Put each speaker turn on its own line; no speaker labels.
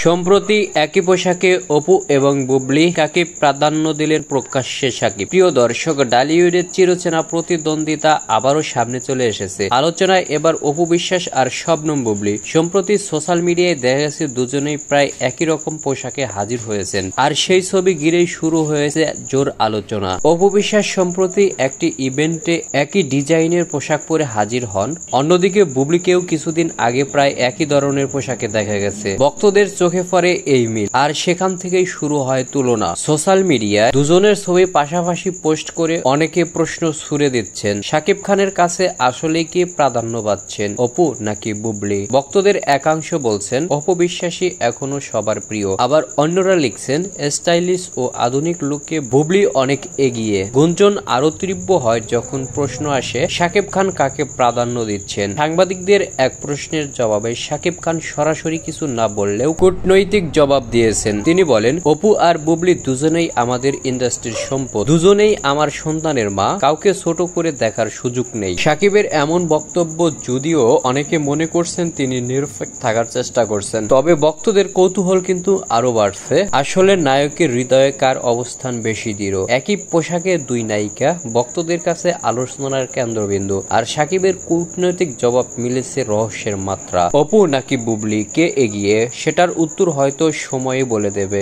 সম্প্রতি একই পোশাকে অপু এবং বুবলি কাকে প্রাধান্য দিলেন প্রকাশ্যে সাকিব। প্রিয় দর্শক, ডালিউডের চিরচেনা প্রতিদ্বন্দ্বিতা আবারও সামনে চলে এসেছে। আলোচনায় এবার অপু বিশ্বাস আর শবনম বুবলি। সম্প্রতি সোশ্যাল মিডিয়ায় দেখা গেছে দুজনেই প্রায় একই রকম পোশাকে হাজির হয়েছেন, আর সেই ছবি ঘিরেই শুরু হয়েছে জোর আলোচনা। অপু বিশ্বাস সম্প্রতি একটি ইভেন্টে একই ডিজাইনের পোশাক পরে হাজির হন, অন্যদিকে বুবলিকেও কিছুদিন আগে প্রায় একই ধরনের পোশাকে দেখা গেছে। ভক্তদের চোখে পড়ে এই মিল, আর সেখান থেকেই শুরু হয় তুলনা। সোশ্যাল মিডিয়ায় দুজনের ছবি পাশাপাশি পোস্ট করে অনেকে প্রশ্ন ছুড়ে দিচ্ছেন, শাকিব খানের কাছে আসলে কে প্রাধান্য পাচ্ছেন, অপু নাকি বুবলি? ভক্তদের একাংশ বলছেন অপু বিশ্বাসী এখনো সবার প্রিয়, আবার অন্যরা লিখছেন স্টাইলিশ ও আধুনিক লুকে বুবলি অনেক এগিয়ে। গুঞ্জন আরো তীব্র হয় যখন প্রশ্ন আসে শাকিব খান কাকে প্রাধান্য দিচ্ছেন। সাংবাদিকদের এক প্রশ্নের জবাবে শাকিব খান সরাসরি কিছু না বললেও কূটনৈতিক জবাব দিয়েছেন। তিনি বলেন, অপু আর বুবলি দুজনেই আমাদের ইন্ডাস্ট্রির সম্পদ, দুজনেই আমার সন্তানের মা, কাউকে ছোট করে দেখার সুযোগ নেই। শাকিবের এমন বক্তব্য যদিও অনেকে মনে করছেন তিনি নিরপেক্ষ থাকার চেষ্টা করছেন, তবে ভক্তদের কৌতূহল কিন্তু আরো বাড়ছে। আসলে নায়কের হৃদয়ে কার অবস্থান বেশি দৃঢ়? একই পোশাকে দুই নায়িকা, ভক্তদের কাছে আলোচনার কেন্দ্রবিন্দু, আর শাকিবের কূটনৈতিক জবাব মিলেছে রহস্যের মাত্রা। অপু নাকি বুবলি, কে এগিয়ে সেটার উত্তর হয়তো সময় বলে দেবে।